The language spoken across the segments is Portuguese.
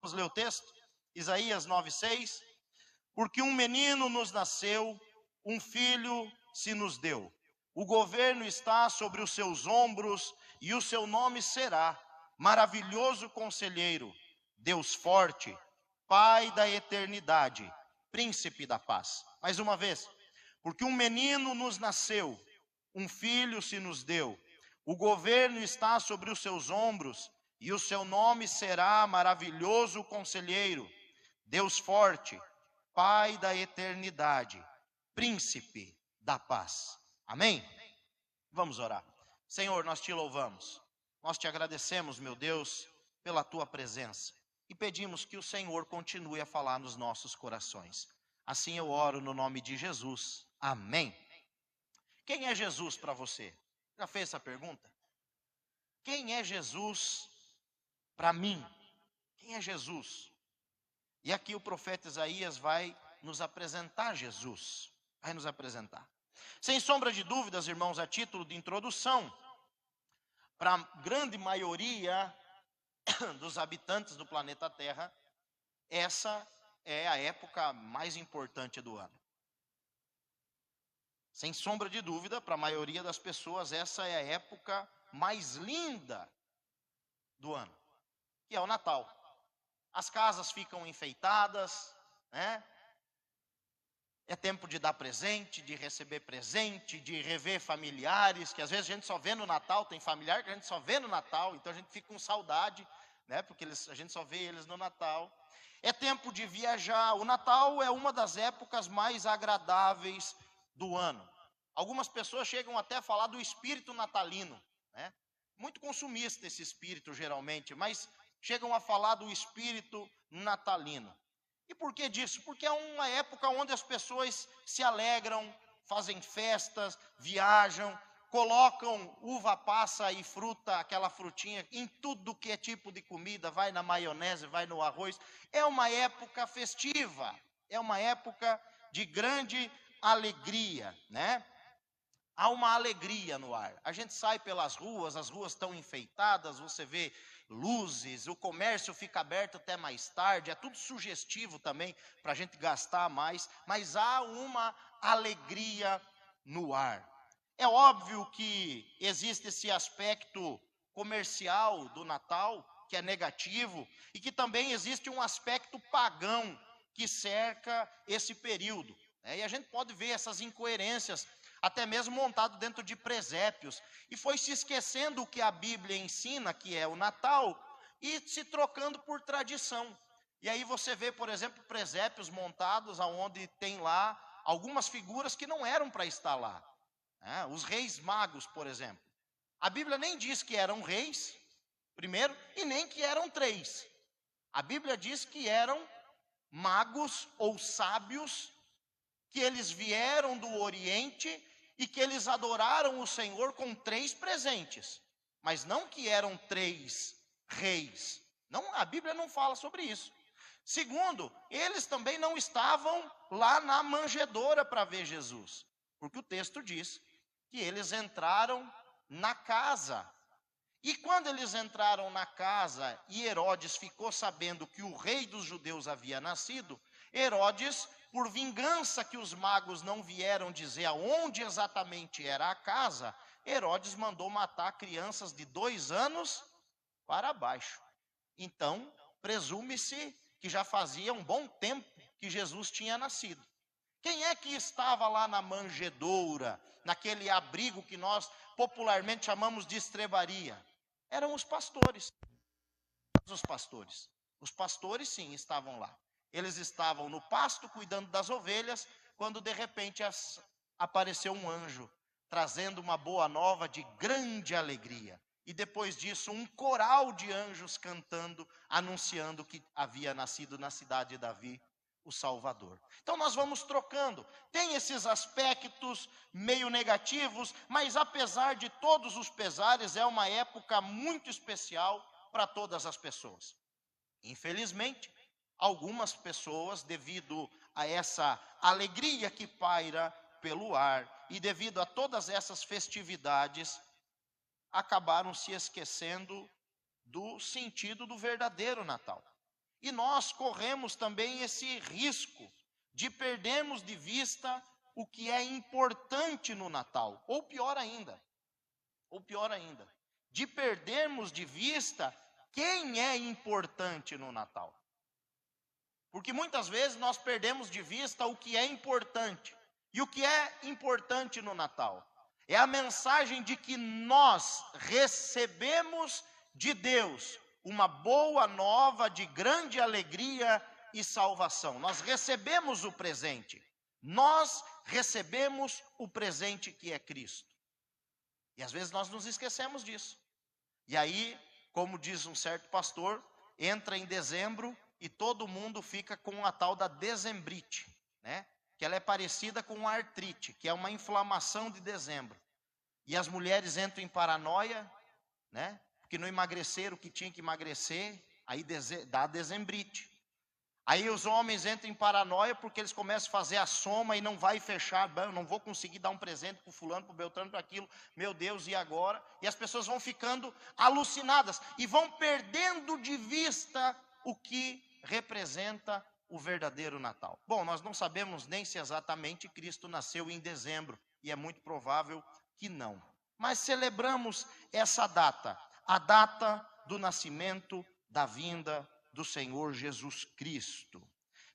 Vamos ler o texto? Isaías 9:6. Porque um menino nos nasceu, um filho se nos deu. O governo está sobre os seus ombros, e o seu nome será Maravilhoso Conselheiro, Deus Forte, Pai da Eternidade, Príncipe da Paz. Mais uma vez. Porque um menino nos nasceu, um filho se nos deu. O governo está sobre os seus ombros, e o seu nome será Maravilhoso Conselheiro, Deus Forte, Pai da Eternidade, Príncipe da Paz. Amém? Vamos orar. Senhor, nós te louvamos. Nós te agradecemos, meu Deus, pela tua presença. E pedimos que o Senhor continue a falar nos nossos corações. Assim eu oro no nome de Jesus. Amém. Quem é Jesus para você? Já fez essa pergunta? Quem é Jesus para mim? Quem é Jesus? E aqui o profeta Isaías vai nos apresentar Jesus. Vai nos apresentar. Sem sombra de dúvidas, irmãos, a título de introdução, para a grande maioria dos habitantes do planeta Terra, essa é a época mais importante do ano. Sem sombra de dúvida, para a maioria das pessoas, essa é a época mais linda do ano, que é o Natal. As casas ficam enfeitadas, né? É tempo de dar presente, de receber presente, de rever familiares, que às vezes a gente só vê no Natal, tem familiar que a gente só vê no Natal, então a gente fica com saudade, né? Porque a gente só vê eles no Natal. É tempo de viajar. O Natal é uma das épocas mais agradáveis do ano. Algumas pessoas chegam até a falar do espírito natalino, né? Muito consumista esse espírito geralmente, mas chegam a falar do espírito natalino. E por que disso? Porque é uma época onde as pessoas se alegram, fazem festas, viajam, colocam uva passa e fruta, aquela frutinha, em tudo que é tipo de comida, vai na maionese, vai no arroz. É uma época festiva, é uma época de grande alegria, né? Há uma alegria no ar. A gente sai pelas ruas, as ruas estão enfeitadas, você vê luzes, o comércio fica aberto até mais tarde, é tudo sugestivo também para a gente gastar mais, mas há uma alegria no ar. É óbvio que existe esse aspecto comercial do Natal, que é negativo, e que também existe um aspecto pagão que cerca esse período. E a gente pode ver essas incoerências, até mesmo montado dentro de presépios, e foi se esquecendo o que a Bíblia ensina, que é o Natal, e se trocando por tradição. E aí você vê, por exemplo, presépios montados onde tem lá algumas figuras que não eram para estar lá. Os reis magos, por exemplo. A Bíblia nem diz que eram reis, primeiro, e nem que eram 3. A Bíblia diz que eram magos ou sábios, que eles vieram do Oriente e que eles adoraram o Senhor com 3 presentes, mas não que eram 3 reis. Não, a Bíblia não fala sobre isso. Segundo, eles também não estavam lá na manjedoura para ver Jesus, porque o texto diz que eles entraram na casa. E quando eles entraram na casa e Herodes ficou sabendo que o rei dos judeus havia nascido, Herodes, por vingança que os magos não vieram dizer aonde exatamente era a casa, Herodes mandou matar crianças de 2 anos para baixo. Então, presume-se que já fazia um bom tempo que Jesus tinha nascido. Quem é que estava lá na manjedoura, naquele abrigo que nós popularmente chamamos de estrebaria? Eram os pastores. Os pastores. Os pastores, sim, estavam lá. Eles estavam no pasto cuidando das ovelhas, quando de repente apareceu um anjo, trazendo uma boa nova de grande alegria. E depois disso, um coral de anjos cantando, anunciando que havia nascido na cidade de Davi o Salvador. Então nós vamos trocando. Tem esses aspectos meio negativos, mas apesar de todos os pesares, é uma época muito especial para todas as pessoas. Infelizmente, algumas pessoas, devido a essa alegria que paira pelo ar e devido a todas essas festividades, acabaram se esquecendo do sentido do verdadeiro Natal. E nós corremos também esse risco de perdermos de vista o que é importante no Natal, ou pior ainda, de perdermos de vista quem é importante no Natal. Porque muitas vezes nós perdemos de vista o que é importante. E o que é importante no Natal? É a mensagem de que nós recebemos de Deus uma boa nova de grande alegria e salvação. Nós recebemos o presente. Nós recebemos o presente que é Cristo. E às vezes nós nos esquecemos disso. E aí, como diz um certo pastor, entra em dezembro e todo mundo fica com a tal da dezembrite, né? Que ela é parecida com a artrite, que é uma inflamação de dezembro. E as mulheres entram em paranoia, né? Porque não emagreceram o que tinha que emagrecer, aí dá dezembrite. Aí os homens entram em paranoia porque eles começam a fazer a soma e não vai fechar, eu não vou conseguir dar um presente para o fulano, para o Beltrano, para aquilo, meu Deus, e agora? E as pessoas vão ficando alucinadas e vão perdendo de vista o que representa o verdadeiro Natal. Bom, nós não sabemos nem se exatamente Cristo nasceu em dezembro, e é muito provável que não. Mas celebramos essa data, a data do nascimento, da vinda do Senhor Jesus Cristo.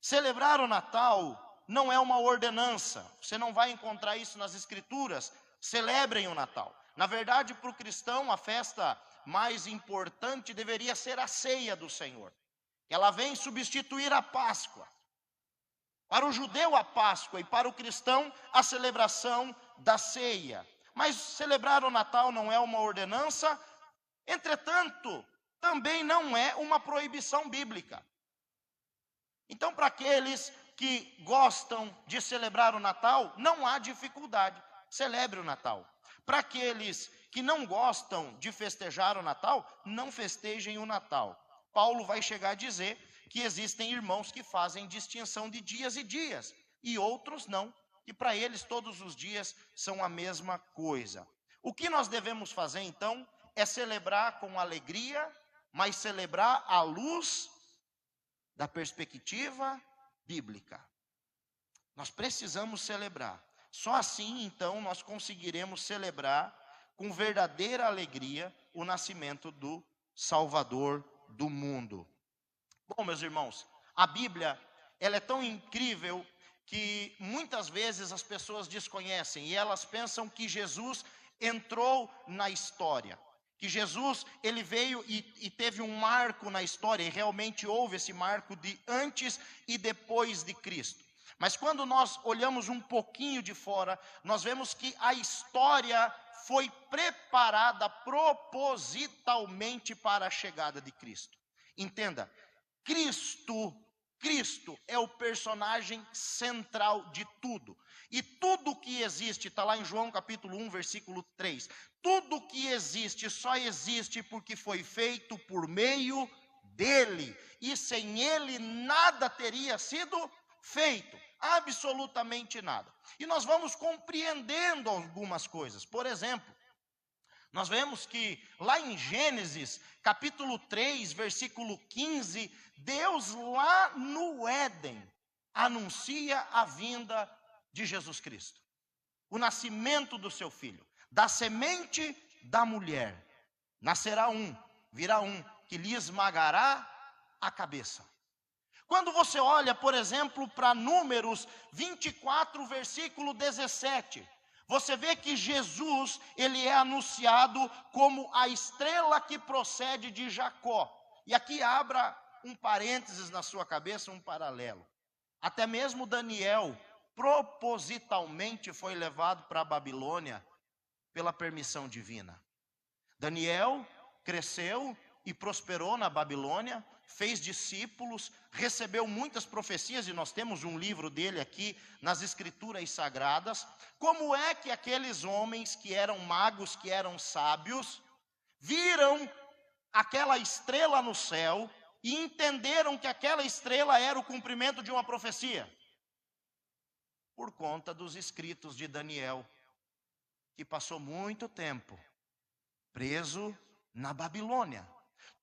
Celebrar o Natal não é uma ordenança, você não vai encontrar isso nas Escrituras. Celebrem o Natal. Na verdade, para o cristão, a festa mais importante deveria ser a ceia do Senhor. Ela vem substituir a Páscoa. Para o judeu, a Páscoa, e para o cristão, a celebração da ceia. Mas celebrar o Natal não é uma ordenança, entretanto, também não é uma proibição bíblica. Então, para aqueles que gostam de celebrar o Natal, não há dificuldade, celebre o Natal. Para aqueles que não gostam de festejar o Natal, não festejem o Natal. Paulo vai chegar a dizer que existem irmãos que fazem distinção de dias e dias, e outros não, e para eles todos os dias são a mesma coisa. O que nós devemos fazer então é celebrar com alegria, mas celebrar à luz da perspectiva bíblica. Nós precisamos celebrar. Só assim, então, nós conseguiremos celebrar com verdadeira alegria o nascimento do Salvador do mundo. Bom, meus irmãos, a Bíblia, ela é tão incrível que muitas vezes as pessoas desconhecem e elas pensam que Jesus entrou na história. Que Jesus, ele veio e teve um marco na história, e realmente houve esse marco de antes e depois de Cristo. Mas quando nós olhamos um pouquinho de fora, nós vemos que a história foi preparada propositalmente para a chegada de Cristo. Entenda, Cristo é o personagem central de tudo. E tudo que existe, está lá em João capítulo 1, versículo 3. Tudo que existe só existe porque foi feito por meio dele. E sem ele nada teria sido feito. Absolutamente nada. E nós vamos compreendendo algumas coisas. Por exemplo, nós vemos que lá em Gênesis, capítulo 3, versículo 15, Deus lá no Éden anuncia a vinda de Jesus Cristo. O nascimento do seu filho. Da semente da mulher. Nascerá virá que lhe esmagará a cabeça. Quando você olha, por exemplo, para Números 24, versículo 17, você vê que Jesus, ele é anunciado como a estrela que procede de Jacó. E aqui abra um parênteses na sua cabeça, um paralelo. Até mesmo Daniel, propositalmente foi levado para a Babilônia pela permissão divina. Daniel cresceu e prosperou na Babilônia, fez discípulos, recebeu muitas profecias, e nós temos um livro dele aqui nas Escrituras Sagradas. Como é que aqueles homens que eram magos, que eram sábios, viram aquela estrela no céu e entenderam que aquela estrela era o cumprimento de uma profecia? Por conta dos escritos de Daniel, que passou muito tempo preso na Babilônia.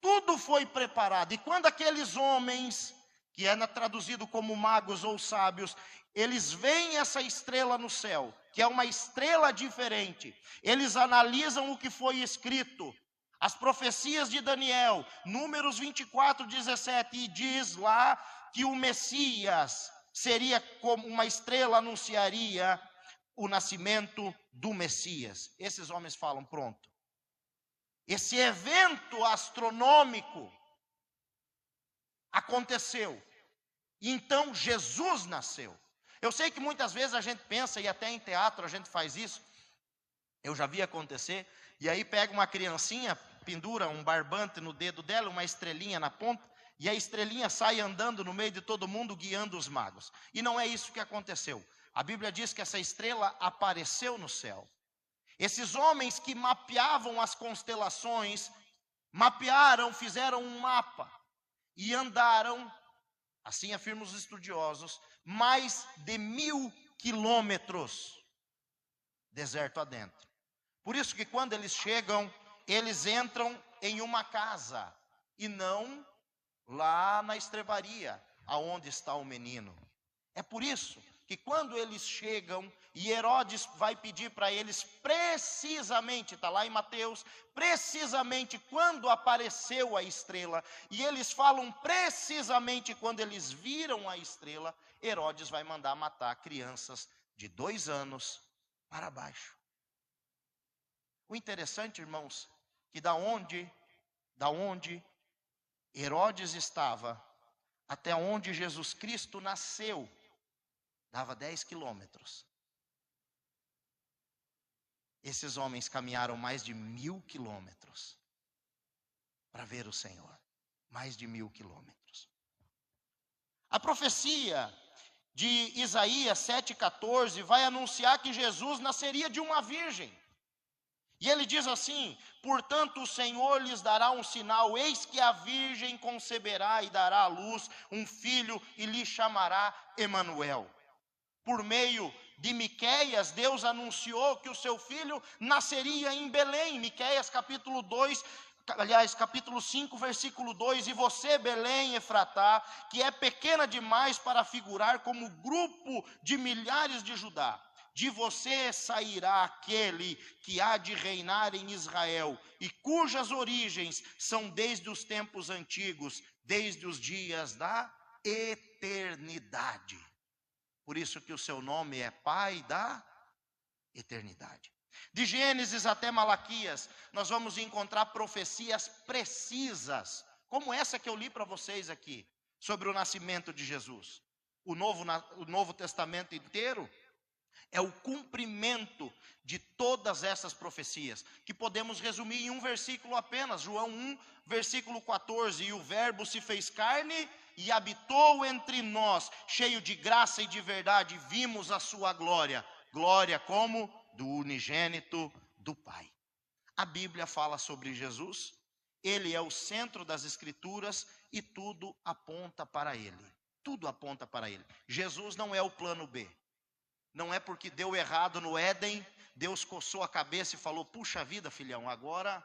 Tudo foi preparado. E quando aqueles homens, que é traduzido como magos ou sábios, eles veem essa estrela no céu, que é uma estrela diferente, eles analisam o que foi escrito, as profecias de Daniel, Números 24, 17, e diz lá que o Messias seria como uma estrela, anunciaria o nascimento do Messias. Esses homens falam, pronto. Esse evento astronômico aconteceu. E então Jesus nasceu. Eu sei que muitas vezes a gente pensa, e até em teatro a gente faz isso, eu já vi acontecer, e aí pega uma criancinha, pendura um barbante no dedo dela, uma estrelinha na ponta, e a estrelinha sai andando no meio de todo mundo, guiando os magos. E não é isso que aconteceu. A Bíblia diz que essa estrela apareceu no céu. Esses homens que mapeavam as constelações, mapearam, fizeram um mapa, e andaram, assim afirmam os estudiosos, mais de 1000 quilômetros, deserto adentro. Por isso que quando eles chegam, eles entram em uma casa, e não lá na estrebaria, aonde está o menino. É por isso que quando eles chegam, e Herodes vai pedir para eles precisamente, está lá em Mateus, precisamente quando apareceu a estrela, e eles falam precisamente quando eles viram a estrela, Herodes vai mandar matar crianças de 2 anos para baixo. O interessante, irmãos, que da onde Herodes estava até onde Jesus Cristo nasceu, dava 10 quilômetros. Esses homens caminharam mais de 1000 quilômetros para ver o Senhor. Mais de 1000 quilômetros. A profecia de Isaías 7,14 vai anunciar que Jesus nasceria de uma virgem. E ele diz assim: portanto o Senhor lhes dará um sinal, eis que a virgem conceberá e dará à luz um filho e lhe chamará Emanuel. Por meio de Miqueias, Deus anunciou que o seu filho nasceria em Belém. Miqueias capítulo 5, versículo 2, e você, Belém, Efratá, que é pequena demais para figurar como grupo de milhares de Judá, de você sairá aquele que há de reinar em Israel, e cujas origens são desde os tempos antigos, desde os dias da eternidade. Por isso que o seu nome é Pai da eternidade. De Gênesis até Malaquias, nós vamos encontrar profecias precisas, como essa que eu li para vocês aqui, sobre o nascimento de Jesus. O Novo Testamento inteiro é o cumprimento de todas essas profecias, que podemos resumir em um versículo apenas, João 1, versículo 14, e o verbo se fez carne e habitou entre nós, cheio de graça e de verdade, vimos a sua glória, glória como do unigênito do Pai. A Bíblia fala sobre Jesus, ele é o centro das Escrituras e tudo aponta para ele, tudo aponta para ele. Jesus não é o plano B. Não é porque deu errado no Éden, Deus coçou a cabeça e falou, puxa vida, filhão, agora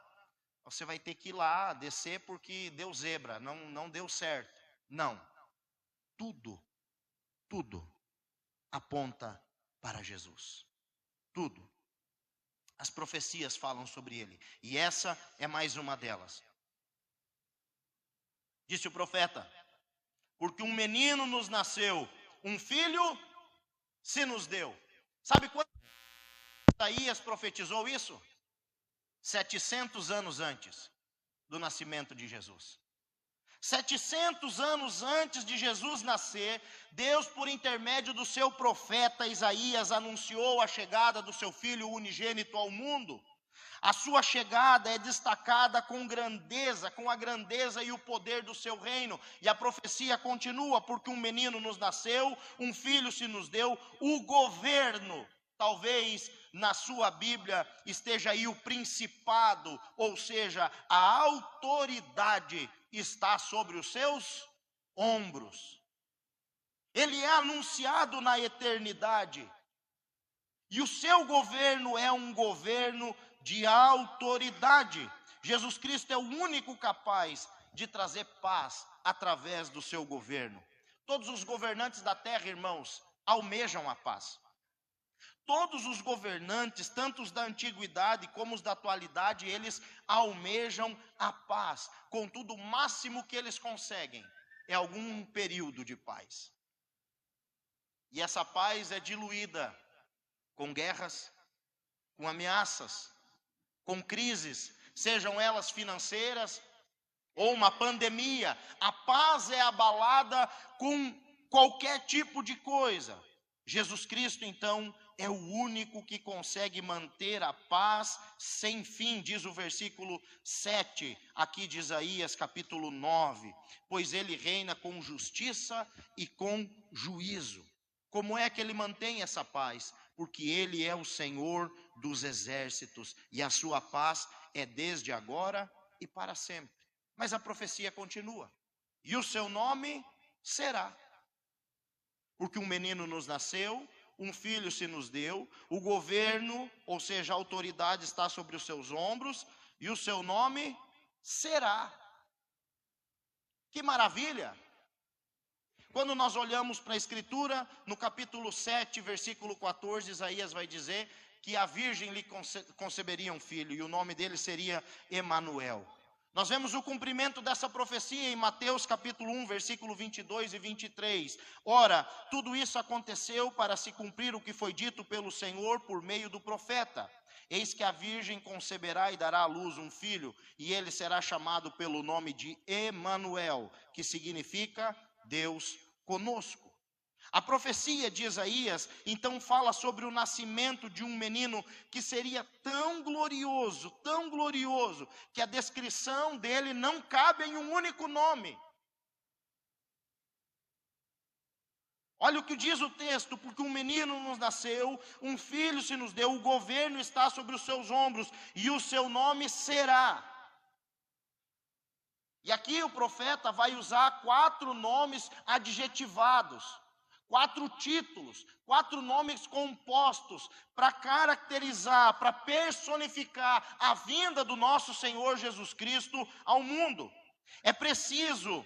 você vai ter que ir lá, descer porque deu zebra, não deu certo. Não, tudo aponta para Jesus, tudo. As profecias falam sobre ele, e essa é mais uma delas. Disse o profeta, porque um menino nos nasceu, um filho se nos deu. Sabe quando Isaías profetizou isso? 700 anos antes do nascimento de Jesus. 700 anos antes de Jesus nascer, Deus, por intermédio do seu profeta Isaías, anunciou a chegada do seu filho unigênito ao mundo. A sua chegada é destacada com grandeza, com a grandeza e o poder do seu reino. E a profecia continua, porque um menino nos nasceu, um filho se nos deu, o governo. Talvez na sua Bíblia esteja aí o principado, ou seja, a autoridade está sobre os seus ombros. Ele é anunciado na eternidade. E o seu governo é um governo de autoridade. Jesus Cristo é o único capaz de trazer paz através do seu governo. Todos os governantes da terra, irmãos, almejam a paz. Todos os governantes, tanto os da antiguidade como os da atualidade, eles almejam a paz. Contudo, o máximo que eles conseguem é algum período de paz. E essa paz é diluída com guerras, com ameaças, com crises, sejam elas financeiras ou uma pandemia. A paz é abalada com qualquer tipo de coisa. Jesus Cristo, então, é o único que consegue manter a paz sem fim, diz o versículo 7, aqui de Isaías capítulo 9, pois ele reina com justiça e com juízo. Como é que ele mantém essa paz? Porque ele é o Senhor dos exércitos, e a sua paz é desde agora e para sempre. Mas a profecia continua, e o seu nome será, porque um menino nos nasceu, um filho se nos deu, o governo, ou seja, a autoridade está sobre os seus ombros, e o seu nome será. Que maravilha! Quando nós olhamos para a Escritura, no capítulo 7, versículo 14, Isaías vai dizer que a virgem lhe conceberia um filho, e o nome dele seria Emanuel. Nós vemos o cumprimento dessa profecia em Mateus capítulo 1, versículo 22 e 23. Ora, tudo isso aconteceu para se cumprir o que foi dito pelo Senhor por meio do profeta. Eis que a virgem conceberá e dará à luz um filho, e ele será chamado pelo nome de Emanuel, que significa Deus conosco. A profecia de Isaías, então, fala sobre o nascimento de um menino que seria tão glorioso, que a descrição dele não cabe em um único nome. Olha o que diz o texto: porque um menino nos nasceu, um filho se nos deu, o governo está sobre os seus ombros, e o seu nome será. E aqui o profeta vai usar 4 nomes adjetivados, 4 títulos, 4 nomes compostos para caracterizar, para personificar a vinda do nosso Senhor Jesus Cristo ao mundo. É preciso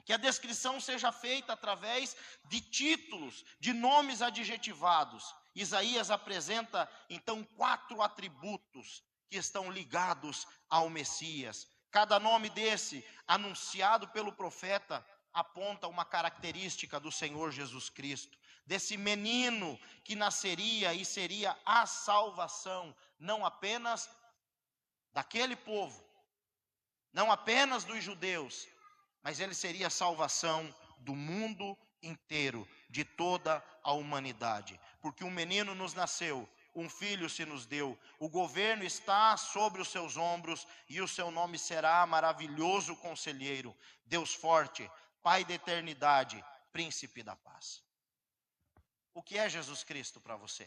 que a descrição seja feita através de títulos, de nomes adjetivados. Isaías apresenta então 4 atributos que estão ligados ao Messias. Cada nome desse, anunciado pelo profeta, aponta uma característica do Senhor Jesus Cristo, desse menino que nasceria e seria a salvação, não apenas daquele povo, não apenas dos judeus, mas ele seria a salvação do mundo inteiro, de toda a humanidade. Porque um menino nos nasceu, um filho se nos deu, o governo está sobre os seus ombros, e o seu nome será Maravilhoso Conselheiro, Deus Forte, Pai da Eternidade, Príncipe da Paz. O que é Jesus Cristo para você?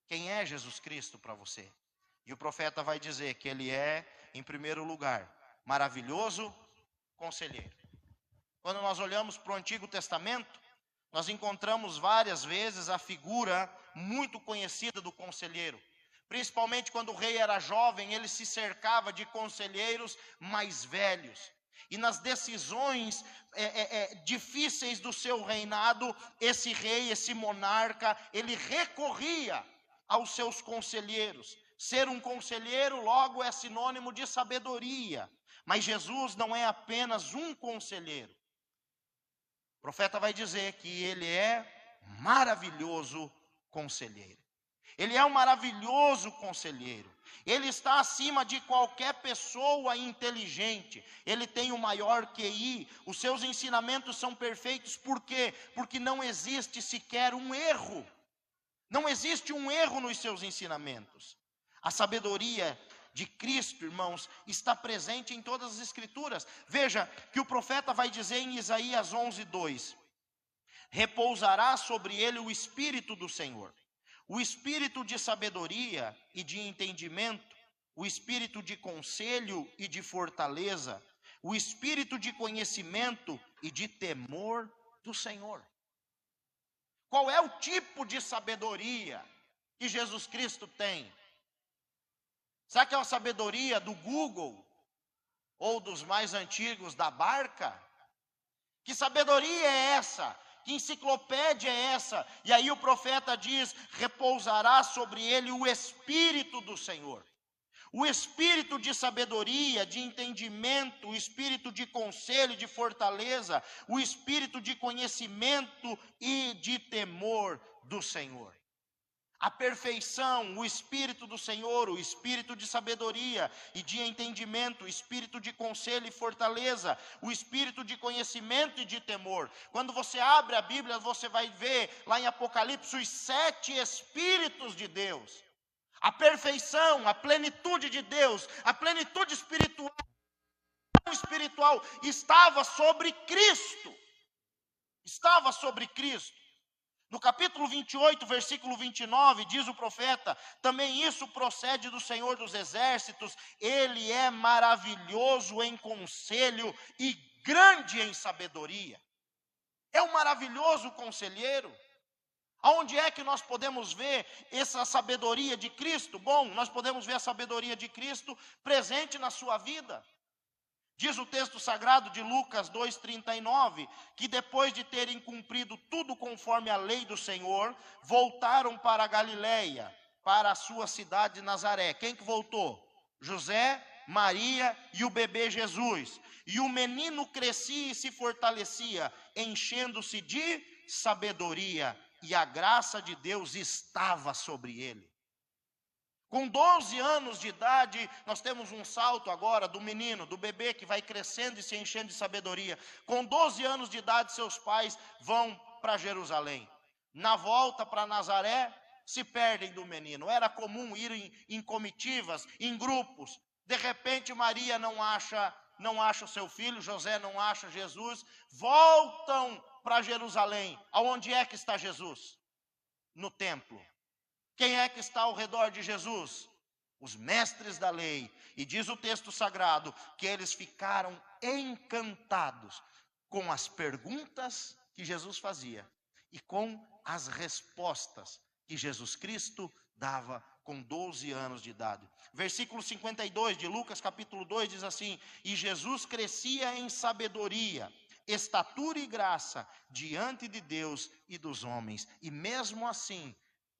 Quem é Jesus Cristo para você? E o profeta vai dizer que ele é, em primeiro lugar, maravilhoso conselheiro. Quando nós olhamos para o Antigo Testamento, nós encontramos várias vezes a figura muito conhecida do conselheiro. Principalmente quando o rei era jovem, ele se cercava de conselheiros mais velhos. E nas decisões difíceis do seu reinado, esse rei, esse monarca, ele recorria aos seus conselheiros. Ser um conselheiro, logo, é sinônimo de sabedoria. Mas Jesus não é apenas um conselheiro. O profeta vai dizer que ele é maravilhoso conselheiro. Ele é um maravilhoso conselheiro. Ele está acima de qualquer pessoa inteligente. Ele tem o maior QI. Os seus ensinamentos são perfeitos. Por quê? Porque não existe sequer um erro. Não existe um erro nos seus ensinamentos. A sabedoria de Cristo, irmãos, está presente em todas as Escrituras. Veja que o profeta vai dizer em Isaías 11:2: repousará sobre ele o Espírito do Senhor, o Espírito de sabedoria e de entendimento, o Espírito de conselho e de fortaleza, o Espírito de conhecimento e de temor do Senhor. Qual é o tipo de sabedoria que Jesus Cristo tem? Será que é uma sabedoria do Google? Ou dos mais antigos da barca? Que sabedoria é essa? Que enciclopédia é essa? E aí o profeta diz: repousará sobre ele o Espírito do Senhor. O espírito de sabedoria, de entendimento, o espírito de conselho, de fortaleza, o espírito de conhecimento e de temor do Senhor. A perfeição, o Espírito do Senhor, o Espírito de sabedoria e de entendimento, o Espírito de conselho e fortaleza, o Espírito de conhecimento e de temor. Quando você abre a Bíblia, você vai ver lá em Apocalipse os 7 Espíritos de Deus. A perfeição, a plenitude de Deus, a plenitude espiritual estava sobre Cristo. Estava sobre Cristo. No capítulo 28, versículo 29, diz o profeta: também isso procede do Senhor dos Exércitos, ele é maravilhoso em conselho e grande em sabedoria. É um maravilhoso conselheiro. Aonde é que nós podemos ver essa sabedoria de Cristo? Bom, nós podemos ver a sabedoria de Cristo presente na sua vida. Diz o texto sagrado de Lucas 2,39, que depois de terem cumprido tudo conforme a lei do Senhor, voltaram para a Galileia, para a sua cidade de Nazaré. Quem que voltou? José, Maria e o bebê Jesus. E o menino crescia e se fortalecia, enchendo-se de sabedoria, e a graça de Deus estava sobre ele. Com 12 anos de idade, nós temos um salto agora do menino, do bebê que vai crescendo e se enchendo de sabedoria. Com 12 anos de idade, seus pais vão para Jerusalém. Na volta para Nazaré, se perdem do menino. Era comum ir em comitivas, em grupos. De repente, Maria não acha o seu filho, José não acha Jesus. Voltam para Jerusalém. Aonde é que está Jesus? No templo. Quem é que está ao redor de Jesus? Os mestres da lei. E diz o texto sagrado que eles ficaram encantados com as perguntas que Jesus fazia e com as respostas que Jesus Cristo dava com 12 anos de idade. Versículo 52 de Lucas capítulo 2 diz assim: e Jesus crescia em sabedoria, estatura e graça diante de Deus e dos homens. E mesmo assim,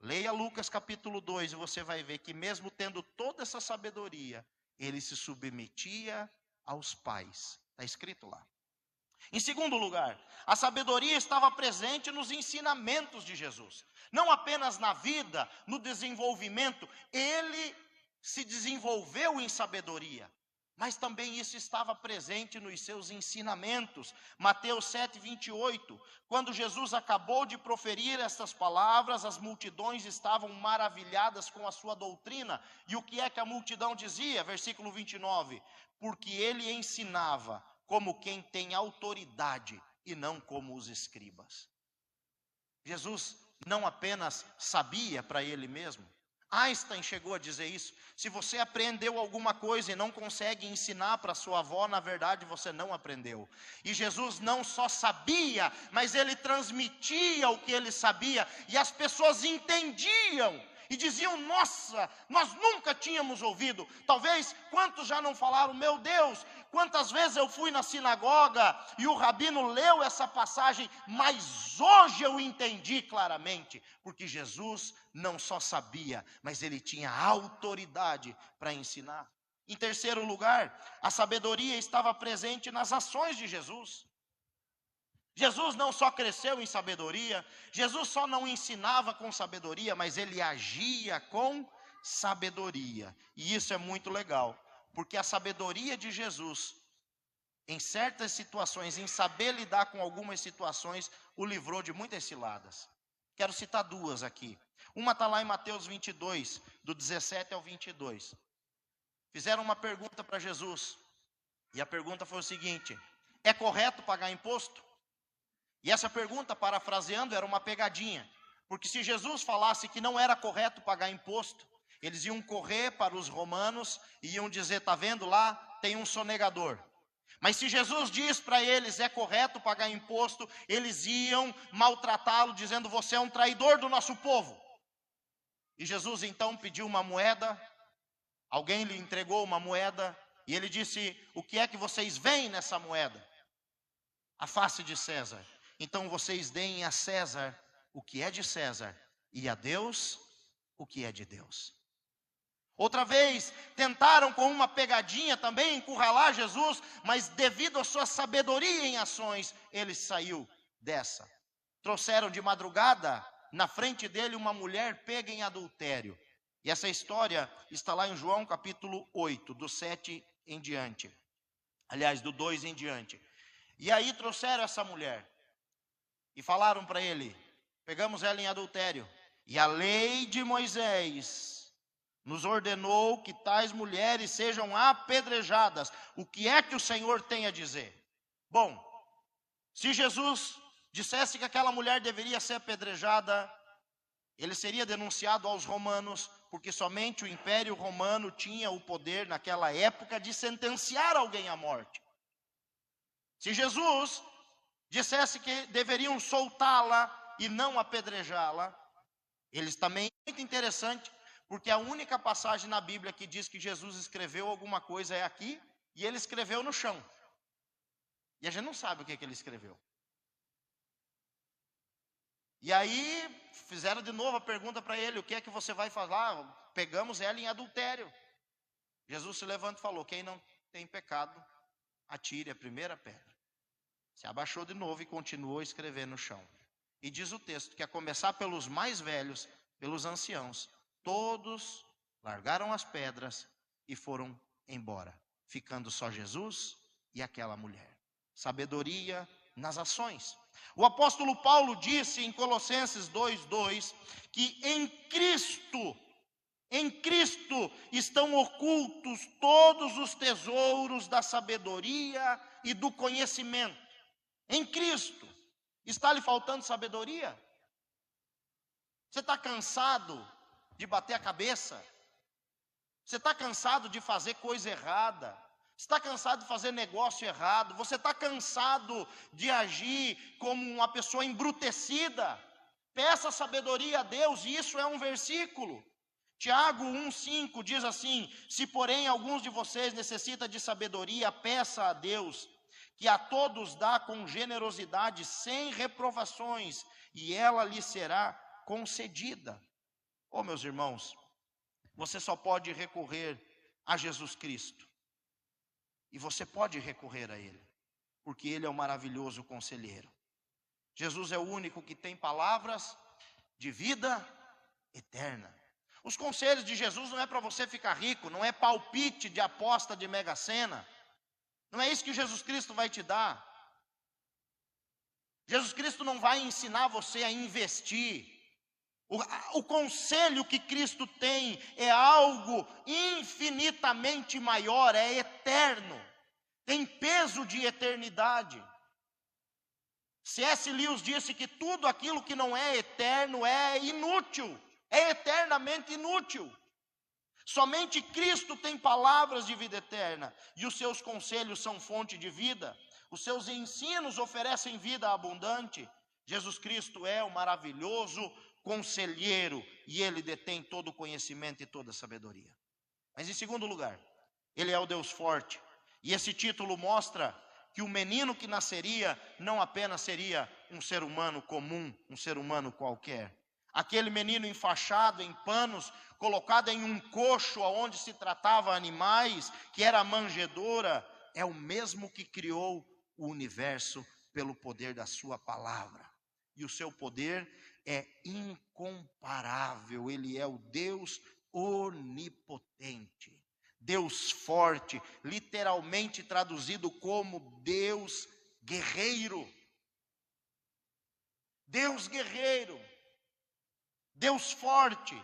leia Lucas capítulo 2 e você vai ver que mesmo tendo toda essa sabedoria, ele se submetia aos pais. Está escrito lá. Em segundo lugar, a sabedoria estava presente nos ensinamentos de Jesus. Não apenas na vida, no desenvolvimento, ele se desenvolveu em sabedoria. Mas também isso estava presente nos seus ensinamentos. Mateus 7:28, quando Jesus acabou de proferir estas palavras, as multidões estavam maravilhadas com a sua doutrina. E o que é que a multidão dizia? Versículo 29, porque ele ensinava como quem tem autoridade e não como os escribas. Jesus não apenas sabia para ele mesmo. Einstein chegou a dizer isso: se você aprendeu alguma coisa e não consegue ensinar para sua avó, na verdade você não aprendeu. E Jesus não só sabia, mas ele transmitia o que ele sabia, e as pessoas entendiam e diziam: nossa, nós nunca tínhamos ouvido. Talvez quantos já não falaram: meu Deus, quantas vezes eu fui na sinagoga e o rabino leu essa passagem, mas hoje eu entendi claramente, porque Jesus não só sabia, mas ele tinha autoridade para ensinar. Em terceiro lugar, a sabedoria estava presente nas ações de Jesus. Jesus não só cresceu em sabedoria, Jesus só não ensinava com sabedoria, mas ele agia com sabedoria. E isso é muito legal, porque a sabedoria de Jesus, em certas situações, em saber lidar com algumas situações, o livrou de muitas ciladas. Quero citar duas aqui. Uma está lá em Mateus 22, do 17 ao 22. Fizeram uma pergunta para Jesus, e a pergunta foi o seguinte: é correto pagar imposto? E essa pergunta, parafraseando, era uma pegadinha, porque se Jesus falasse que não era correto pagar imposto, eles iam correr para os romanos e iam dizer: está vendo lá, tem um sonegador. Mas se Jesus diz para eles é correto pagar imposto, eles iam maltratá-lo, dizendo: você é um traidor do nosso povo. E Jesus então pediu uma moeda Alguém lhe entregou uma moeda e ele disse: o que é que vocês veem nessa moeda? A face de César. Então vocês deem a César o que é de César e a Deus o que é de Deus. Outra vez, tentaram com uma pegadinha também encurralar Jesus, mas devido à sua sabedoria em ações, ele saiu dessa. Trouxeram de madrugada, na frente dele, uma mulher pega em adultério. E essa história está lá em João capítulo 8, do 7 em diante. Aliás, do 2 em diante. E aí trouxeram essa mulher e falaram para ele: pegamos ela em adultério. E a lei de Moisés nos ordenou que tais mulheres sejam apedrejadas. O que é que o Senhor tem a dizer? Bom, se Jesus dissesse que aquela mulher deveria ser apedrejada, ele seria denunciado aos romanos, porque somente o Império Romano tinha o poder naquela época de sentenciar alguém à morte. Se Jesus dissesse que deveriam soltá-la e não apedrejá-la, eles também, muito interessante, porque a única passagem na Bíblia que diz que Jesus escreveu alguma coisa é aqui, e ele escreveu no chão. E a gente não sabe o que ele escreveu. E aí fizeram de novo a pergunta para ele: o que é que você vai falar? Pegamos ela em adultério. Jesus se levanta e falou: quem não tem pecado, atire a primeira pedra. Se abaixou de novo e continuou a escrever no chão. E diz o texto que, a começar pelos mais velhos, pelos anciãos, todos largaram as pedras e foram embora, ficando só Jesus e aquela mulher. Sabedoria nas ações. O apóstolo Paulo disse em Colossenses 2:2 que em Cristo estão ocultos todos os tesouros da sabedoria e do conhecimento. Em Cristo. Está lhe faltando sabedoria? Você está cansado de bater a cabeça? Você está cansado de fazer coisa errada? Você está cansado de fazer negócio errado? Você está cansado de agir como uma pessoa embrutecida? Peça sabedoria a Deus, e isso é um versículo. Tiago 1,5 diz assim: se porém alguns de vocês necessitam de sabedoria, peça a Deus, que a todos dá com generosidade, sem reprovações, e ela lhe será concedida. Oh, meus irmãos, você só pode recorrer a Jesus Cristo. E você pode recorrer a Ele, porque Ele é o maravilhoso conselheiro. Jesus é o único que tem palavras de vida eterna. Os conselhos de Jesus não é para você ficar rico, não é palpite de aposta de Mega Sena. Não é isso que Jesus Cristo vai te dar. Jesus Cristo não vai ensinar você a investir. O conselho que Cristo tem é algo infinitamente maior, é eterno, tem peso de eternidade. C.S. Lewis disse que tudo aquilo que não é eterno é inútil, é eternamente inútil. Somente Cristo tem palavras de vida eterna, e os seus conselhos são fonte de vida, os seus ensinos oferecem vida abundante. Jesus Cristo é o maravilhoso conselheiro, e Ele detém todo o conhecimento e toda a sabedoria. Mas em segundo lugar, Ele é o Deus forte, e esse título mostra que o menino que nasceria não apenas seria um ser humano comum, um ser humano qualquer. Aquele menino enfaixado em panos, colocado em um coxo onde se tratava animais, que era a manjedoura, é o mesmo que criou o universo pelo poder da sua palavra. E o seu poder é incomparável. Ele é o Deus onipotente, Deus forte, literalmente traduzido como Deus guerreiro. Deus guerreiro, Deus forte.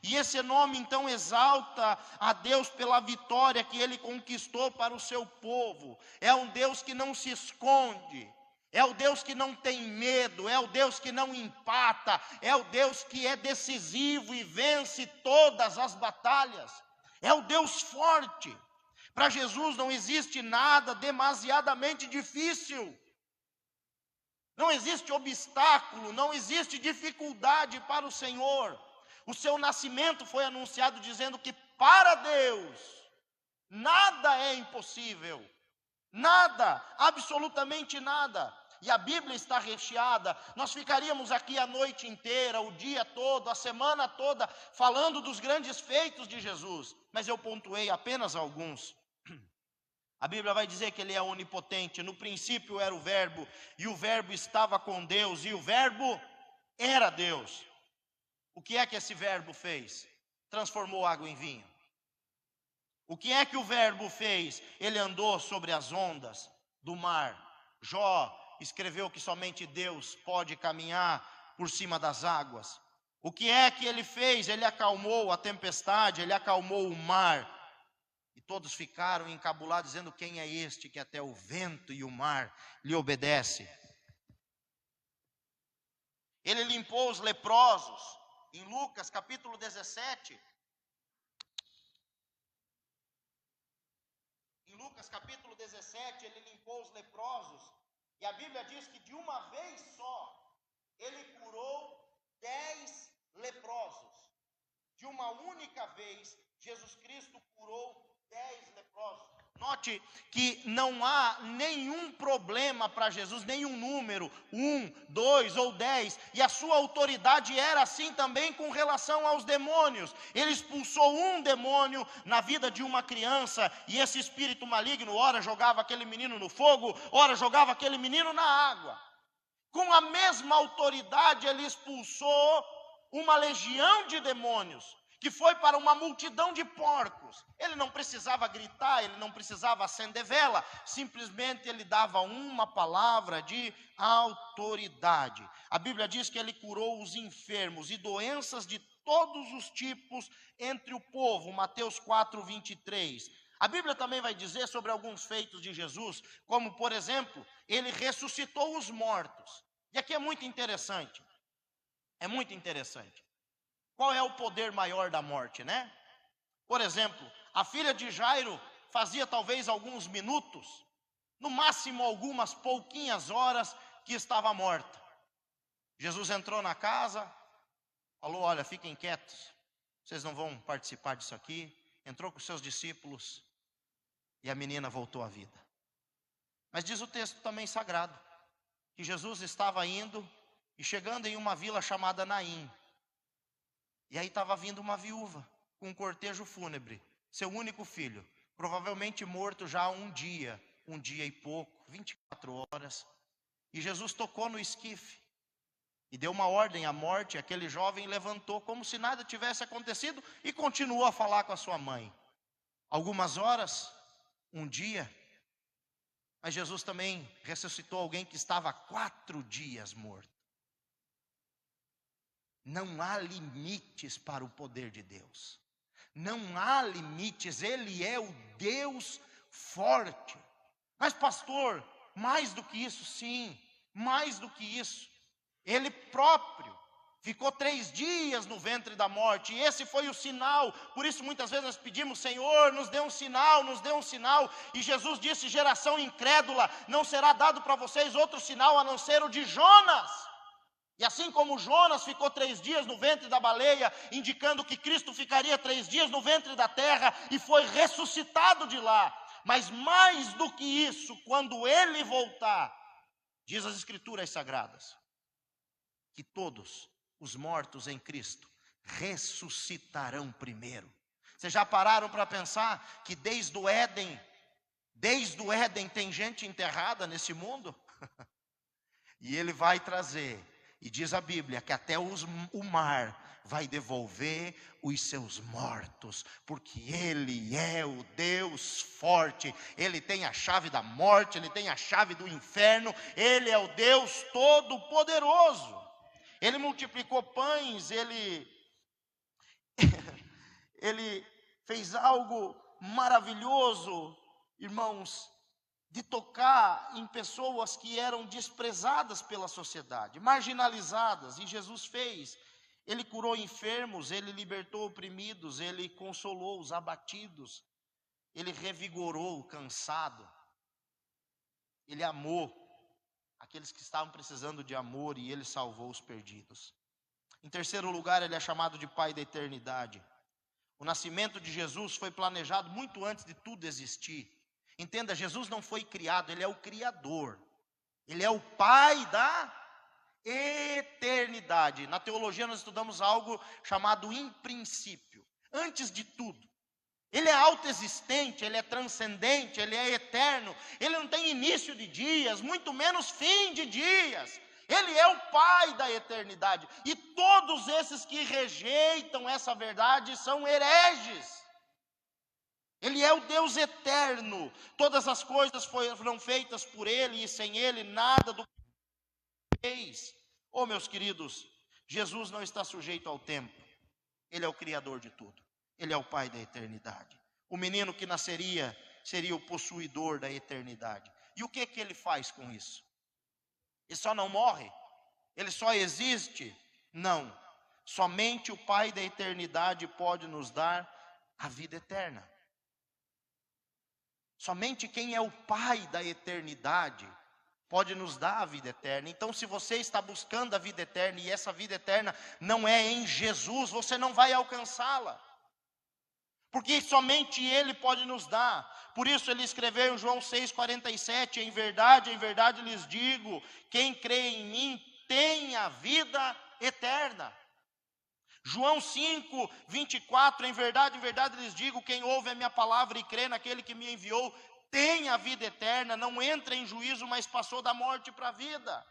E esse nome então exalta a Deus pela vitória que Ele conquistou para o seu povo. É um Deus que não se esconde, é o Deus que não tem medo, é o Deus que não empata, é o Deus que é decisivo e vence todas as batalhas. É o Deus forte. Para Jesus não existe nada demasiadamente difícil. Não existe obstáculo, não existe dificuldade para o Senhor. O seu nascimento foi anunciado dizendo que para Deus, nada é impossível. Nada, absolutamente nada. E a Bíblia está recheada. Nós ficaríamos aqui a noite inteira, o dia todo, a semana toda, falando dos grandes feitos de Jesus. Mas eu pontuei apenas alguns. A Bíblia vai dizer que ele é onipotente. No princípio era o Verbo, e o Verbo estava com Deus, e o Verbo era Deus. O que é que esse Verbo fez? Transformou água em vinho. O que é que o Verbo fez? Ele andou sobre as ondas do mar. Jó escreveu que somente Deus pode caminhar por cima das águas. O que é que ele fez? Ele acalmou a tempestade, ele acalmou o mar. E todos ficaram encabulados, dizendo: quem é este que até o vento e o mar lhe obedece? Ele limpou os leprosos. Em Lucas capítulo 17. Em Lucas capítulo 17, ele limpou os leprosos. E a Bíblia diz que de uma vez só, ele curou 10 leprosos. De uma única vez, Jesus Cristo curou 10 leprosos. Note que não há nenhum problema para Jesus, nenhum número, 1, 2 ou 10. E a sua autoridade era assim também com relação aos demônios. Ele expulsou um demônio na vida de uma criança, e esse espírito maligno, ora jogava aquele menino no fogo, ora jogava aquele menino na água. Com a mesma autoridade ele expulsou uma legião de demônios, que foi para uma multidão de porcos. Ele não precisava gritar, ele não precisava acender vela, simplesmente ele dava uma palavra de autoridade. A Bíblia diz que ele curou os enfermos e doenças de todos os tipos entre o povo, Mateus 4:23. A Bíblia também vai dizer sobre alguns feitos de Jesus, como por exemplo, ele ressuscitou os mortos. E aqui é muito interessante, Qual é o poder maior da morte, né? Por exemplo, a filha de Jairo fazia talvez alguns minutos, no máximo algumas pouquinhas horas, que estava morta. Jesus entrou na casa, falou: olha, fiquem quietos, vocês não vão participar disso aqui. Entrou com os seus discípulos e a menina voltou à vida. Mas diz o texto também sagrado, que Jesus estava indo e chegando em uma vila chamada Naim. E aí estava vindo uma viúva com um cortejo fúnebre, seu único filho, provavelmente morto já há um dia e pouco, 24 horas. E Jesus tocou no esquife e deu uma ordem à morte. Aquele jovem levantou como se nada tivesse acontecido e continuou a falar com a sua mãe. Algumas horas, um dia, mas Jesus também ressuscitou alguém que estava há 4 dias morto. Não há limites para o poder de Deus. Não há limites, Ele é o Deus forte. Mas pastor, mais do que isso, sim, mais do que isso. Ele próprio ficou 3 dias no ventre da morte, e esse foi o sinal. Por isso muitas vezes nós pedimos: Senhor, nos dê um sinal, nos dê um sinal. E Jesus disse: geração incrédula, não será dado para vocês outro sinal a não ser o de Jonas. E assim como Jonas ficou 3 dias no ventre da baleia, indicando que Cristo ficaria 3 dias no ventre da terra e foi ressuscitado de lá. Mas mais do que isso, quando ele voltar, diz as Escrituras Sagradas, que todos os mortos em Cristo ressuscitarão primeiro. Vocês já pararam para pensar que desde o Éden tem gente enterrada nesse mundo? E ele vai trazer. E diz a Bíblia que até o mar vai devolver os seus mortos, porque Ele é o Deus forte. Ele tem a chave da morte, Ele tem a chave do inferno. Ele é o Deus todo-poderoso. Ele multiplicou pães, Ele fez algo maravilhoso, irmãos, de tocar em pessoas que eram desprezadas pela sociedade, marginalizadas, e Jesus fez. Ele curou enfermos, ele libertou oprimidos, ele consolou os abatidos, ele revigorou o cansado, ele amou aqueles que estavam precisando de amor e ele salvou os perdidos. Em terceiro lugar, ele é chamado de Pai da eternidade. O nascimento de Jesus foi planejado muito antes de tudo existir. Entenda, Jesus não foi criado, ele é o Criador. Ele é o Pai da eternidade. Na teologia nós estudamos algo chamado em princípio. Antes de tudo. Ele é autoexistente, ele é transcendente, ele é eterno. Ele não tem início de dias, muito menos fim de dias. Ele é o Pai da eternidade. E todos esses que rejeitam essa verdade são hereges. Ele é o Deus eterno. Todas as coisas foram feitas por Ele, e sem Ele nada do que fez. Oh, meus queridos, Jesus não está sujeito ao tempo. Ele é o Criador de tudo. Ele é o Pai da eternidade. O menino que nasceria seria o possuidor da eternidade. E o que ele faz com isso? Ele só não morre? Ele só existe? Não. Somente o Pai da eternidade pode nos dar a vida eterna. Somente quem é o Pai da eternidade pode nos dar a vida eterna. Então, se você está buscando a vida eterna e essa vida eterna não é em Jesus, você não vai alcançá-la. Porque somente Ele pode nos dar. Por isso ele escreveu em João 6,47, em verdade lhes digo, quem crê em mim tem a vida eterna. João 5,24, em verdade lhes digo, quem ouve a minha palavra e crê naquele que me enviou, tem a vida eterna, não entra em juízo, mas passou da morte para a vida.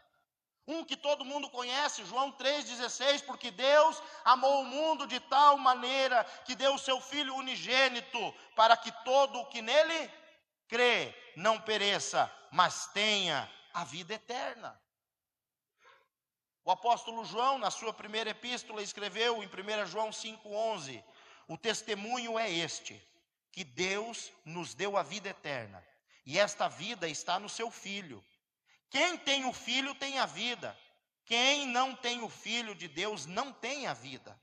Um que todo mundo conhece, João 3,16, porque Deus amou o mundo de tal maneira que deu o seu Filho unigênito, para que todo o que nele crê não pereça, mas tenha a vida eterna. O apóstolo João, na sua primeira epístola, escreveu em 1 João 5,11, o testemunho é este, que Deus nos deu a vida eterna, e esta vida está no seu Filho. Quem tem o Filho tem a vida. Quem não tem o Filho de Deus não tem a vida.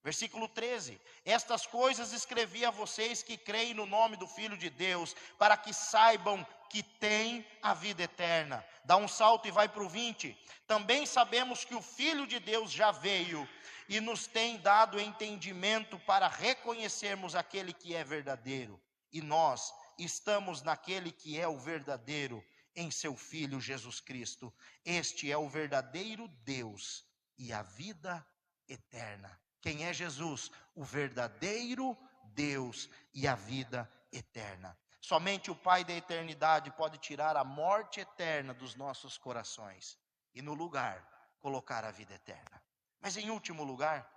Versículo 13. Estas coisas escrevi a vocês que creem no nome do Filho de Deus, para que saibam que têm a vida eterna. Dá um salto e vai para o 20. Também sabemos que o Filho de Deus já veio e nos tem dado entendimento para reconhecermos aquele que é verdadeiro. E nós estamos naquele que é o verdadeiro, em seu Filho Jesus Cristo. Este é o verdadeiro Deus e a vida eterna. Quem é Jesus? O verdadeiro Deus e a vida eterna. Somente o Pai da eternidade pode tirar a morte eterna dos nossos corações e no lugar colocar a vida eterna. Mas em último lugar,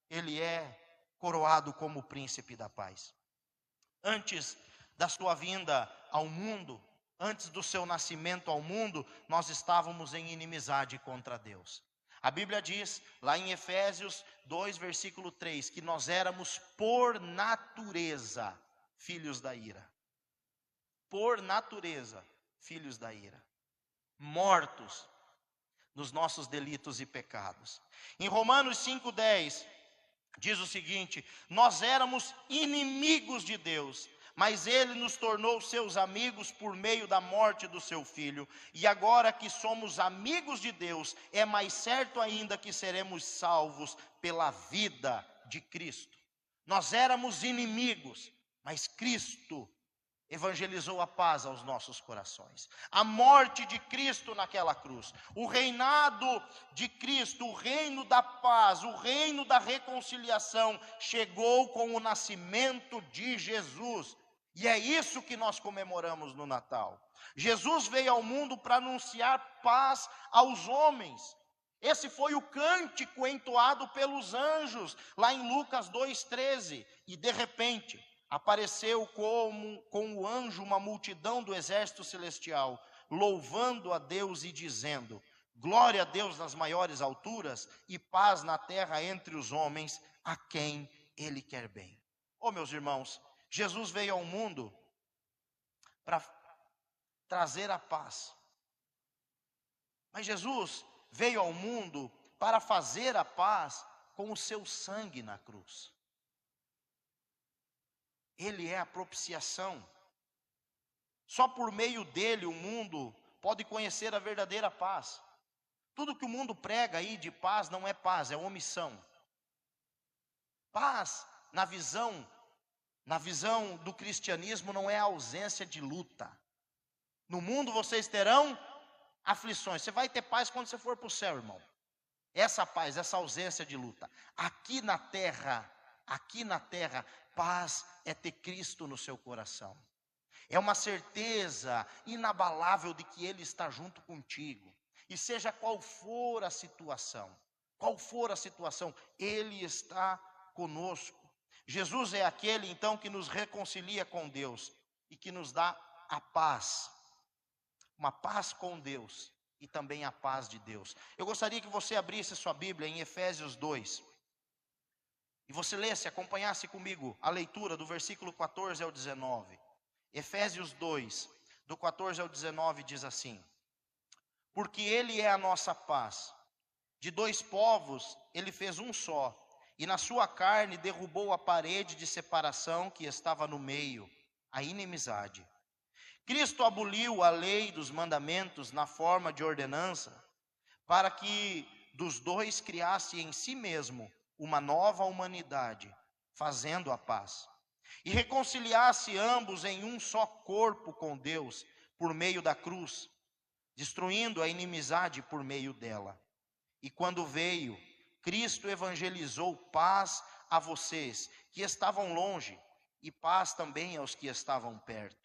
ele é coroado como príncipe da paz. Antes da sua vinda ao mundo, antes do seu nascimento ao mundo, nós estávamos em inimizade contra Deus. A Bíblia diz, lá em Efésios 2, versículo 3, que nós éramos por natureza filhos da ira. Por natureza, filhos da ira. Mortos nos nossos delitos e pecados. Em Romanos 5,10, diz o seguinte, nós éramos inimigos de Deus, mas Ele nos tornou seus amigos por meio da morte do seu Filho. E agora que somos amigos de Deus, é mais certo ainda que seremos salvos pela vida de Cristo. Nós éramos inimigos, mas Cristo evangelizou a paz aos nossos corações. A morte de Cristo naquela cruz, o reinado de Cristo, o reino da paz, o reino da reconciliação, chegou com o nascimento de Jesus. E é isso que nós comemoramos no Natal. Jesus veio ao mundo para anunciar paz aos homens. Esse foi o cântico entoado pelos anjos, lá em Lucas 2,13. E de repente, apareceu com o anjo uma multidão do exército celestial, louvando a Deus e dizendo, glória a Deus nas maiores alturas e paz na terra entre os homens, a quem Ele quer bem. Oh, meus irmãos, Jesus veio ao mundo para trazer a paz. Mas Jesus veio ao mundo para fazer a paz com o seu sangue na cruz. Ele é a propiciação. Só por meio dele o mundo pode conhecer a verdadeira paz. Tudo que o mundo prega aí de paz não é paz, é omissão. Paz, na visão na visão do cristianismo, não é a ausência de luta. No mundo vocês terão aflições. Você vai ter paz quando você for para o céu, irmão. Essa paz, essa ausência de luta. Aqui na terra, paz é ter Cristo no seu coração. É uma certeza inabalável de que Ele está junto contigo. E seja qual for a situação, Ele está conosco. Jesus é aquele, então, que nos reconcilia com Deus e que nos dá a paz. Uma paz com Deus e também a paz de Deus. Eu gostaria que você abrisse sua Bíblia em Efésios 2. E você lesse, acompanhasse comigo a leitura do versículo 14 ao 19. Efésios 2, do 14 ao 19 diz assim: porque Ele é a nossa paz. De dois povos Ele fez um só, e na sua carne derrubou a parede de separação que estava no meio, a inimizade. Cristo aboliu a lei dos mandamentos na forma de ordenança, para que dos dois criasse em si mesmo uma nova humanidade, fazendo a paz. E reconciliasse ambos em um só corpo com Deus, por meio da cruz, destruindo a inimizade por meio dela. E quando veio, Cristo evangelizou paz a vocês que estavam longe, e paz também aos que estavam perto.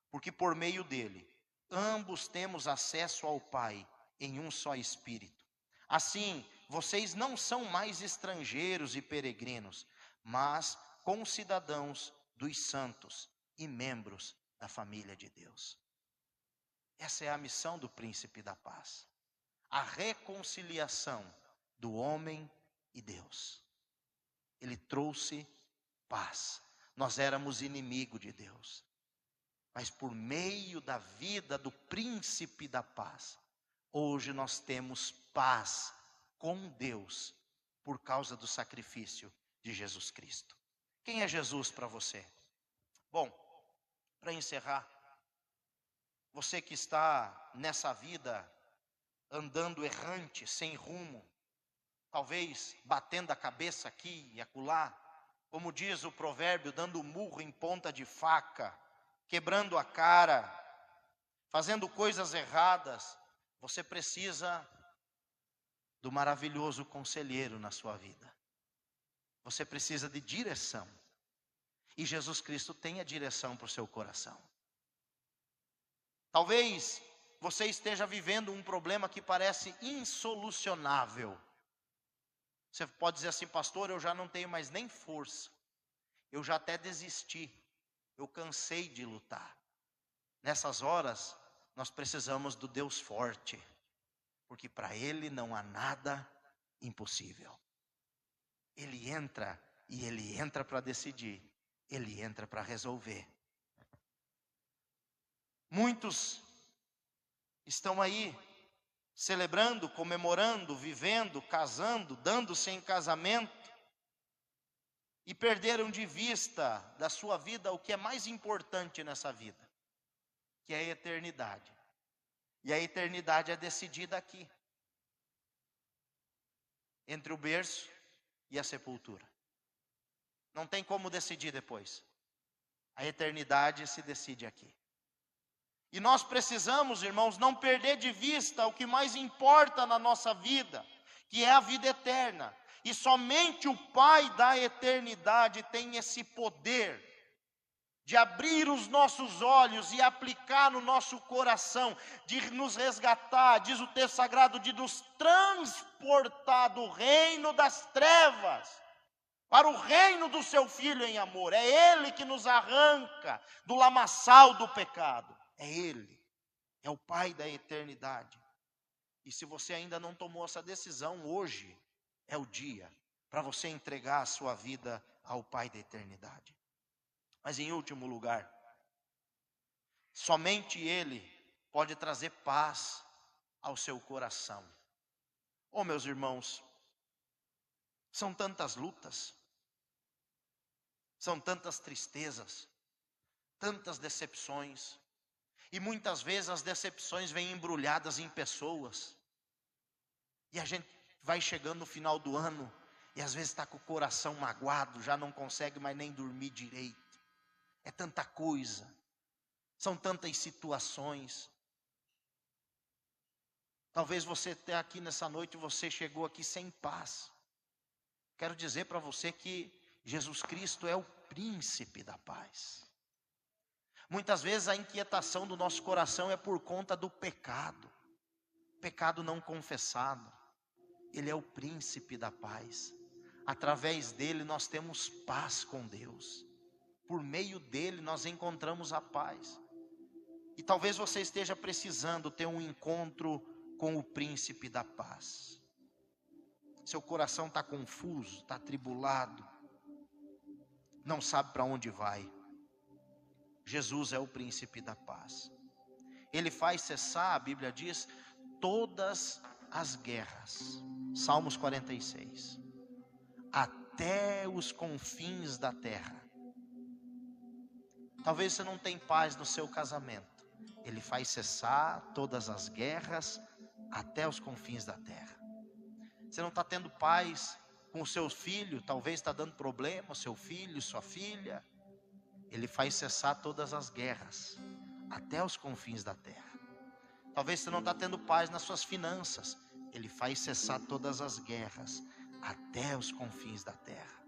Porque por meio dele, ambos temos acesso ao Pai, em um só Espírito. Assim, vocês não são mais estrangeiros e peregrinos, mas concidadãos dos santos e membros da família de Deus. Essa é a missão do príncipe da paz. A reconciliação do homem e Deus. Ele trouxe paz. Nós éramos inimigo de Deus. Mas por meio da vida do príncipe da paz, hoje nós temos paz com Deus, por causa do sacrifício de Jesus Cristo. Quem é Jesus para você? Bom, para encerrar, você que está nessa vida andando errante, sem rumo, talvez batendo a cabeça aqui e acolá, como diz o provérbio, dando murro em ponta de faca, quebrando a cara, fazendo coisas erradas, você precisa do maravilhoso conselheiro na sua vida. Você precisa de direção. E Jesus Cristo tem a direção para o seu coração. Talvez você esteja vivendo um problema que parece insolucionável. Você pode dizer assim: pastor, eu já não tenho mais nem força. Eu já até desisti. Eu cansei de lutar. Nessas horas, nós precisamos do Deus forte. Porque para Ele não há nada impossível. Ele entra, e Ele entra para decidir. Ele entra para resolver. Muitos estão aí, celebrando, comemorando, vivendo, casando, dando-se em casamento, e perderam de vista da sua vida o que é mais importante nessa vida, que é a eternidade. E a eternidade é decidida aqui, entre o berço e a sepultura. Não tem como decidir depois. A eternidade se decide aqui. E nós precisamos, irmãos, não perder de vista o que mais importa na nossa vida, que é a vida eterna. E somente o Pai da eternidade tem esse poder de abrir os nossos olhos e aplicar no nosso coração, de nos resgatar, diz o texto sagrado, de nos transportar do reino das trevas para o reino do seu Filho em amor. É Ele que nos arranca do lamaçal do pecado. É Ele, é o Pai da eternidade. E se você ainda não tomou essa decisão, hoje é o dia para você entregar a sua vida ao Pai da eternidade. Mas em último lugar, somente Ele pode trazer paz ao seu coração. Oh, meus irmãos, são tantas lutas, são tantas tristezas, tantas decepções. E muitas vezes as decepções vêm embrulhadas em pessoas. E a gente vai chegando no final do ano, e às vezes está com o coração magoado, já não consegue mais nem dormir direito. É tanta coisa, são tantas situações. Talvez você esteja aqui nessa noite, você chegou aqui sem paz. Quero dizer para você que Jesus Cristo é o príncipe da paz. Muitas vezes a inquietação do nosso coração é por conta do pecado não confessado. Ele é o príncipe da paz. Através dele nós temos paz com Deus. Por meio dele nós encontramos a paz. E talvez você esteja precisando ter um encontro com o príncipe da paz. Seu coração está confuso, está atribulado, não sabe para onde vai. Jesus é o príncipe da paz. Ele faz cessar, a Bíblia diz, todas as guerras. Salmos 46. Até os confins da terra. Talvez você não tenha paz no seu casamento. Ele faz cessar todas as guerras até os confins da terra. Você não está tendo paz com o seu filho, talvez está dando problema, seu filho, sua filha. Ele faz cessar todas as guerras até os confins da terra. Talvez você não está tendo paz nas suas finanças. Ele faz cessar todas as guerras até os confins da terra.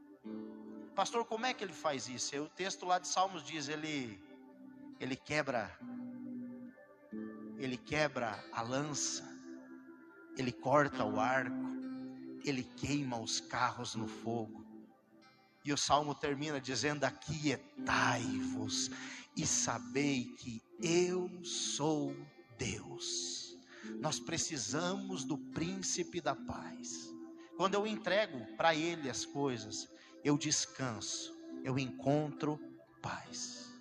Pastor, como é que ele faz isso? O texto lá de Salmos diz, ele quebra a lança, ele corta o arco, ele queima os carros no fogo. E o Salmo termina dizendo, aquietai-vos e sabei que eu sou Deus. Nós precisamos do príncipe da paz. Quando eu entrego para ele as coisas, eu descanso, eu encontro paz.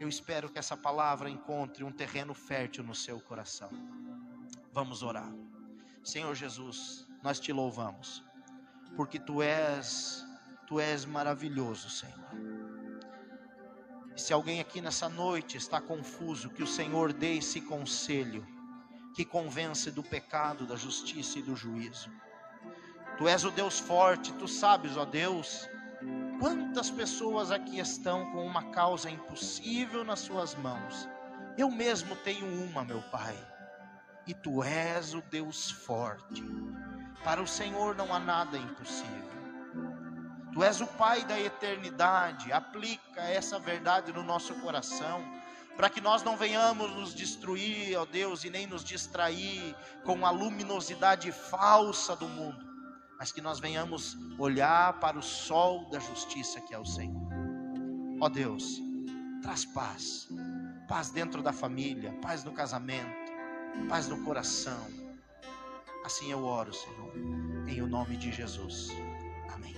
Eu espero que essa palavra encontre um terreno fértil no seu coração. Vamos orar. Senhor Jesus, nós te louvamos, porque tu és maravilhoso, Senhor. E se alguém aqui nessa noite está confuso, que o Senhor dê esse conselho, que convence do pecado, da justiça e do juízo. Tu és o Deus forte, tu sabes, ó Deus, quantas pessoas aqui estão com uma causa impossível nas suas mãos. Eu mesmo tenho uma, meu Pai, e tu és o Deus forte. Para o Senhor não há nada impossível. Tu és o Pai da eternidade. Aplica essa verdade no nosso coração, para que nós não venhamos nos destruir, ó Deus, e nem nos distrair com a luminosidade falsa do mundo, mas que nós venhamos olhar para o sol da justiça que é o Senhor. Ó Deus, traz paz, paz dentro da família, paz no casamento, paz no coração. Assim eu oro, Senhor, em o nome de Jesus. Amém.